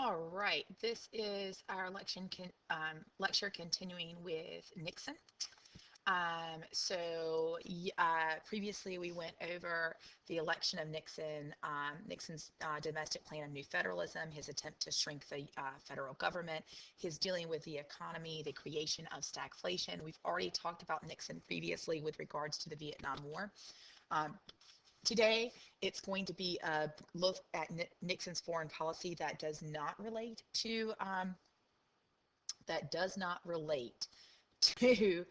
All right, this is our lecture continuing with Nixon. Previously we went over the election of Nixon, Nixon's domestic plan of new federalism, his attempt to shrink the federal government, his dealing with the economy, the creation of stagflation. We've already talked about Nixon previously with regards to the Vietnam War. Um, Today, it's going to be a look at Nixon's foreign policy that does not relate to to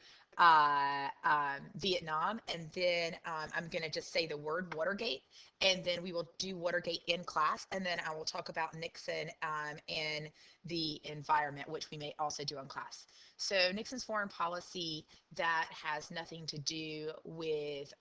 Vietnam, and then I'm going to just say the word Watergate, and then we will do Watergate in class, and then I will talk about Nixon and the environment, which we may also do in class. So Nixon's foreign policy that has nothing to do with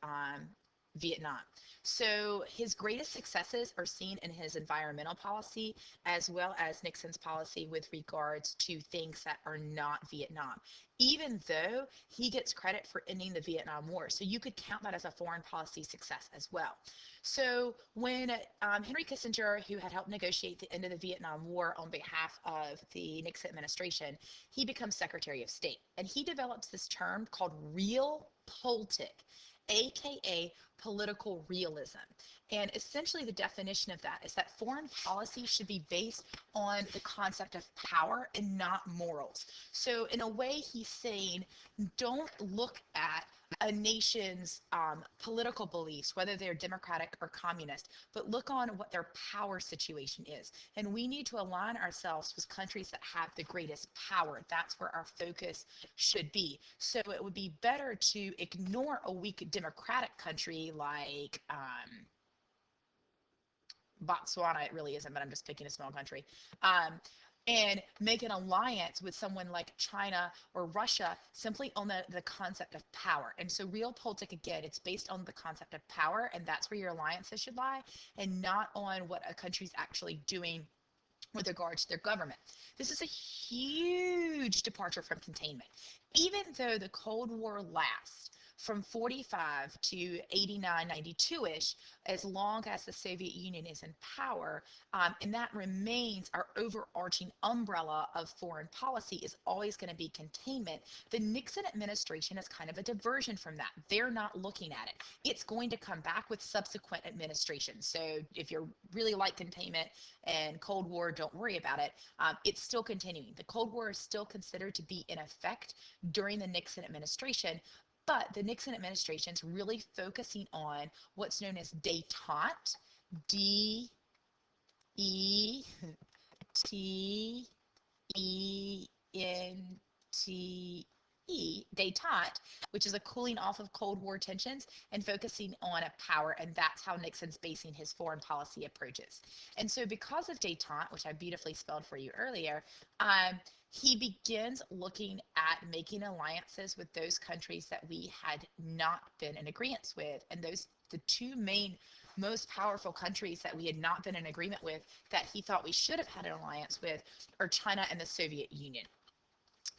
Vietnam. So his greatest successes are seen in his environmental policy as well as Nixon's policy with regards to things that are not Vietnam, even though he gets credit for ending the Vietnam War. So you could count that as a foreign policy success as well. So when Henry Kissinger, who had helped negotiate the end of the Vietnam War on behalf of the Nixon administration, he becomes Secretary of State. And he develops this term called realpolitik, aka political realism. And essentially the definition of that is that foreign policy should be based on the concept of power and not morals. So in a way he's saying, don't look at a nation's political beliefs, whether they're democratic or communist, but look on what their power situation is. And we need to align ourselves with countries that have the greatest power. That's where our focus should be. So it would be better to ignore a weak democratic country like Botswana. It really isn't, but I'm just picking a small country. And make an alliance with someone like China or Russia simply on the concept of power. And so realpolitik, again, it's based on the concept of power, and that's where your alliances should lie, and not on what a country's actually doing with regards to their government. This is a huge departure from containment. Even though the Cold War lasts from 45 to 89, 92-ish, as long as the Soviet Union is in power, and that remains our overarching umbrella of foreign policy is always going to be containment, the Nixon administration is kind of a diversion from that. They're not looking at it. It's going to come back with subsequent administrations. So if you're really like containment and Cold War, don't worry about it. It's still continuing. The Cold War is still considered to be in effect during the Nixon administration, but the Nixon administration is really focusing on what's known as détente, D-E-T-E-N-T-E, détente, which is a cooling off of Cold War tensions and focusing on a power, and that's how Nixon's basing his foreign policy approaches. And so because of détente, which I beautifully spelled for you earlier, he begins looking at making alliances with those countries that we had not been in agreement with. And the two main most powerful countries that we had not been in agreement with that he thought we should have had an alliance with are China and the Soviet Union.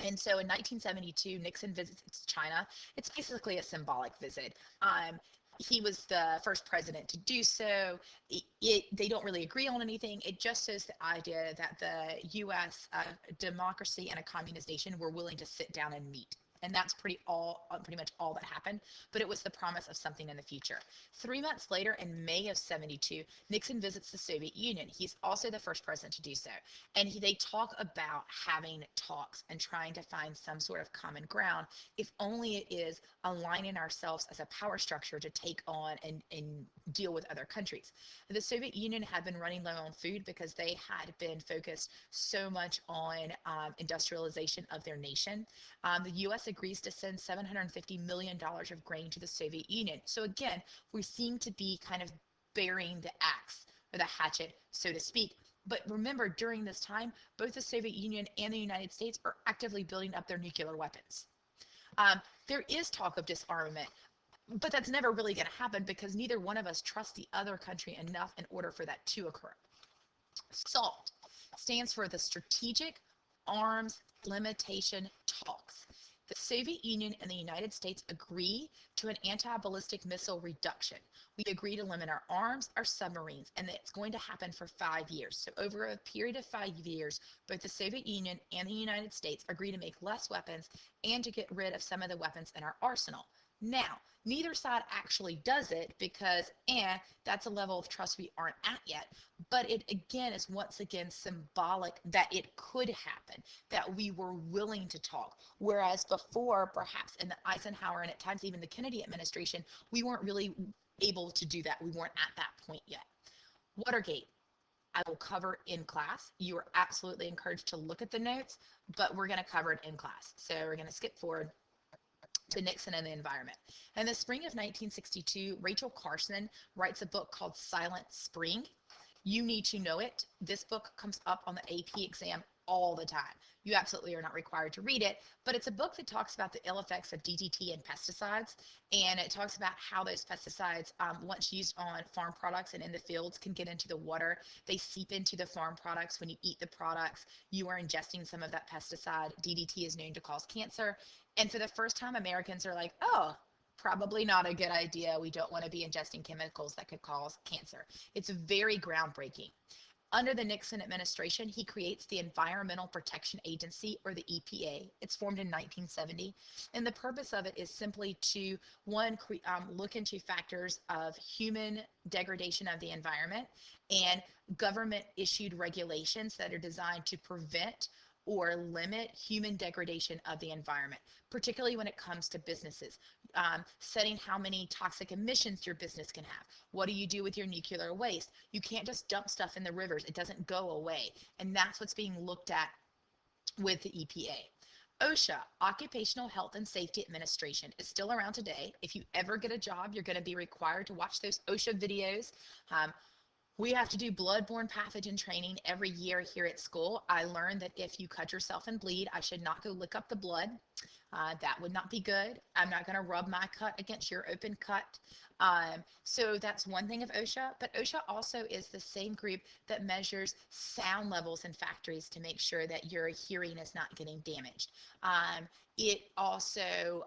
And so in 1972, Nixon visits China. It's basically a symbolic visit. He was the first president to do so. They don't really agree on anything. It just shows the idea that the U.S., democracy and a communist nation, were willing to sit down and meet. And that's pretty much all that happened, but it was the promise of something in the future. 3 months later, in May of 72, Nixon visits the Soviet Union. He's also the first president to do so. And they talk about having talks and trying to find some sort of common ground, if only it is aligning ourselves as a power structure to take on and deal with other countries. The Soviet Union had been running low on food because they had been focused so much on industrialization of their nation. The U.S. agrees to send $750 million of grain to the Soviet Union. So again, we seem to be kind of burying the axe or the hatchet, so to speak. But remember, during this time, both the Soviet Union and the United States are actively building up their nuclear weapons. There is talk of disarmament, but that's never really going to happen because neither one of us trusts the other country enough in order for that to occur. SALT stands for the Strategic Arms Limitation Talks. The Soviet Union and the United States agree to an anti-ballistic missile reduction. We agree to limit our arms, our submarines, and it's going to happen for 5 years. So over a period of 5 years, both the Soviet Union and the United States agree to make less weapons and to get rid of some of the weapons in our arsenal. Now, neither side actually does it because, that's a level of trust we aren't at yet. But it again is once again symbolic that it could happen, that we were willing to talk. Whereas before, perhaps in the Eisenhower and at times even the Kennedy administration, we weren't really able to do that. We weren't at that point yet. Watergate, I will cover in class. You are absolutely encouraged to look at the notes, but we're going to cover it in class. So we're going to skip forward to Nixon and the environment. In the spring of 1962, Rachel Carson writes a book called Silent Spring. You need to know it. This book comes up on the AP exam all the time. You absolutely are not required to read it, but it's a book that talks about the ill effects of DDT and pesticides, and it talks about how those pesticides, once used on farm products and in the fields, can get into the water. They seep into the farm products. When you eat the products, you are ingesting some of that pesticide. DDT is known to cause cancer, and for the first time, Americans are like, oh, probably not a good idea. We don't want to be ingesting chemicals that could cause cancer. It's very groundbreaking. Under the Nixon administration, he creates the Environmental Protection Agency, or the EPA. It's formed in 1970, and the purpose of it is simply to, one, look into factors of human degradation of the environment and government-issued regulations that are designed to prevent or limit human degradation of the environment, particularly when it comes to businesses. Setting how many toxic emissions your business can have. What do you do with your nuclear waste? You can't just dump stuff in the rivers. It doesn't go away. And that's what's being looked at with the EPA. OSHA, Occupational Health and Safety Administration, is still around today. If you ever get a job, you're going to be required to watch those OSHA videos. We have to do bloodborne pathogen training every year here at school. I learned that if you cut yourself and bleed, I should not go lick up the blood. That would not be good. I'm not going to rub my cut against your open cut. So that's one thing of OSHA, but OSHA also is the same group that measures sound levels in factories to make sure that your hearing is not getting damaged. It also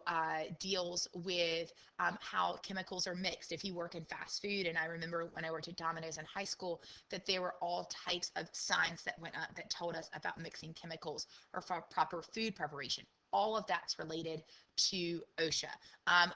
deals with how chemicals are mixed. If you work in fast food, and I remember when I worked at Domino's in high school, that there were all types of signs that went up that told us about mixing chemicals or for proper food preparation. All of that's related to OSHA.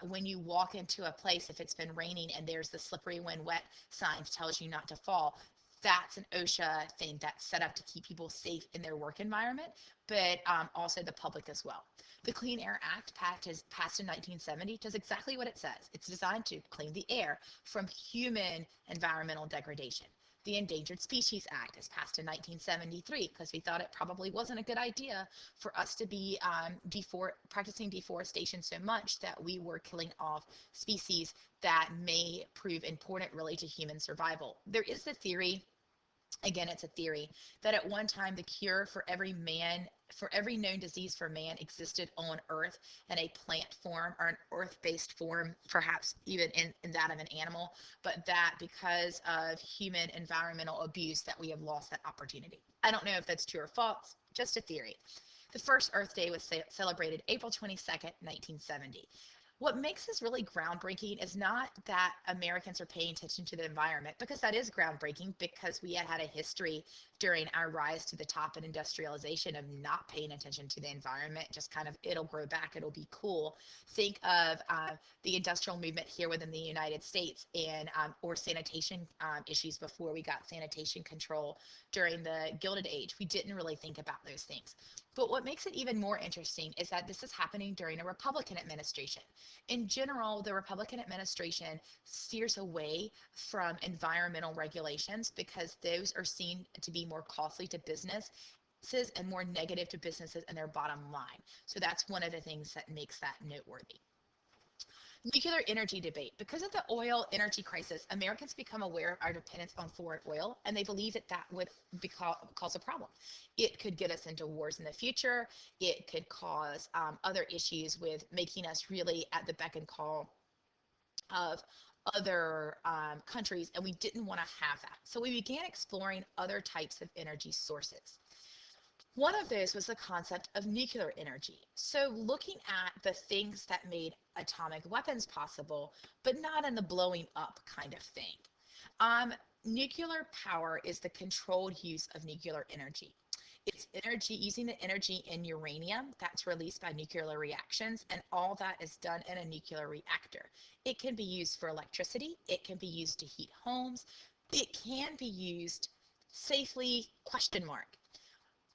When you walk into a place, if it's been raining and there's the slippery when wet sign tells you not to fall, that's an OSHA thing that's set up to keep people safe in their work environment, but also the public as well. The Clean Air Act, passed in 1970, does exactly what it says. It's designed to clean the air from human environmental degradation. The Endangered Species Act is passed in 1973 because we thought it probably wasn't a good idea for us to be practicing deforestation so much that we were killing off species that may prove important really to human survival. There is the theory, again, it's a theory, that at one time the cure for every known disease for man existed on Earth in a plant form or an earth-based form, perhaps even in that of an animal, but that because of human environmental abuse that we have lost that opportunity. I don't know if that's true or false, just a theory. The first Earth Day was celebrated April 22nd, 1970. What makes this really groundbreaking is not that Americans are paying attention to the environment, because that is groundbreaking, because we had a history during our rise to the top in industrialization of not paying attention to the environment, just kind of, it'll grow back, it'll be cool. Think of the industrial movement here within the United States, and or sanitation issues before we got sanitation control during the Gilded Age. We didn't really think about those things. But what makes it even more interesting is that this is happening during a Republican administration. In general, the Republican administration steers away from environmental regulations because those are seen to be more costly to businesses and more negative to businesses and their bottom line. So that's one of the things that makes that noteworthy. Nuclear energy debate. Because of the oil energy crisis, Americans become aware of our dependence on foreign oil, and they believe that that would cause a problem. It could get us into wars in the future. It could cause other issues with making us really at the beck and call of other countries, and we didn't want to have that. So we began exploring other types of energy sources. One of those was the concept of nuclear energy. So looking at the things that made atomic weapons possible, but not in the blowing up kind of thing. Um, Nuclear power is the controlled use of nuclear energy. It's energy using the energy in uranium that's released by nuclear reactions, and all that is done in a nuclear reactor. It can be used for electricity, it can be used to heat homes, it can be used safely, question mark.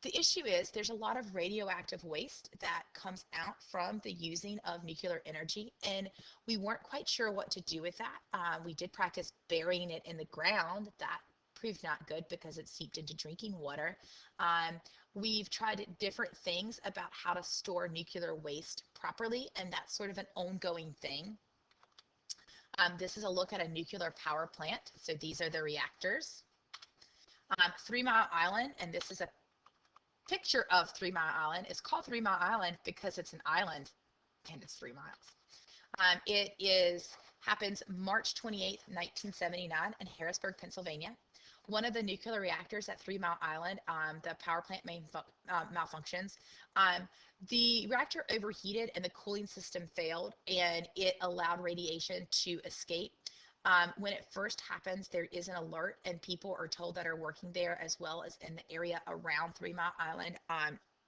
The issue is there's a lot of radioactive waste that comes out from the using of nuclear energy, and we weren't quite sure what to do with that. We did practice burying it in the ground. That proved not good because it seeped into drinking water. We've tried different things about how to store nuclear waste properly, and that's sort of an ongoing thing. This is a look at a nuclear power plant. So these are the reactors. 3 Mile Island, and this is a picture of 3 Mile Island. It's called 3 Mile Island because it's an island and it's 3 miles. Happens March 28th, 1979 in Harrisburg, Pennsylvania. One of the nuclear reactors at 3 Mile Island, the power plant malfunctions. The reactor overheated and the cooling system failed, and it allowed radiation to escape. When it first happens, there is an alert, and people are told that are working there as well as in the area around 3 Mile Island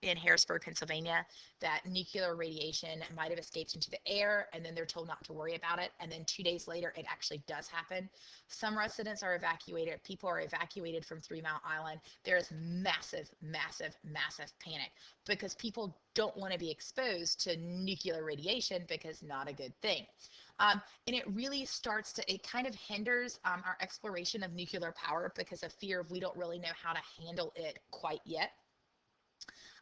in Harrisburg, Pennsylvania, that nuclear radiation might have escaped into the air, and then they're told not to worry about it. And then 2 days later, it actually does happen. Some residents are evacuated. People are evacuated from 3 Mile Island. There is massive, massive, massive panic because people don't want to be exposed to nuclear radiation because not a good thing. And it really it kind of hinders our exploration of nuclear power because of fear of we don't really know how to handle it quite yet.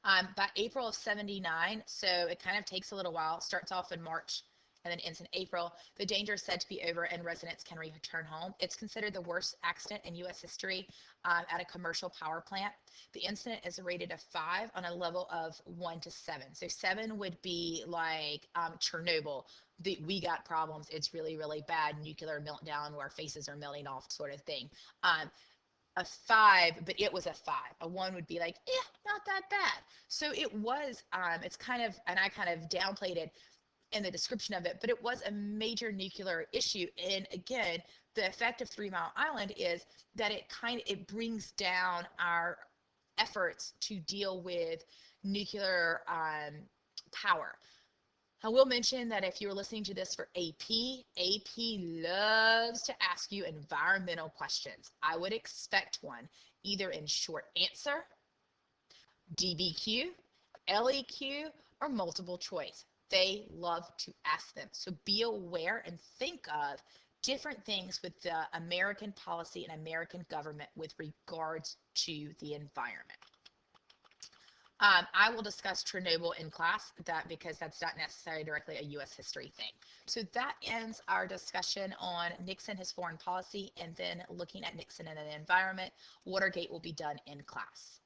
By April of 79, so it kind of takes a little while, starts off in March and then ends in April. The danger is said to be over and residents can return home. It's considered the worst accident in U.S. history at a commercial power plant. The incident is rated a 5 on a level of 1 to 7. So 7 would be like Chernobyl. We got problems. It's really, really bad. Nuclear meltdown where faces are melting off sort of thing. A 5, but it was a 5. A 1 would be like, not that bad. So it was, it's kind of, and I kind of downplayed it in the description of it, but it was a major nuclear issue. And again, the effect of 3 Mile Island is that it brings down our efforts to deal with nuclear power. I will mention that if you're listening to this for AP loves to ask you environmental questions. I would expect one either in short answer, DBQ, LEQ, or multiple choice. They love to ask them. So be aware and think of different things with the American policy and American government with regards to the environment. I will discuss Chernobyl in class because that's not necessarily directly a U.S. history thing. So that ends our discussion on Nixon, his foreign policy, and then looking at Nixon and the environment. Watergate will be done in class.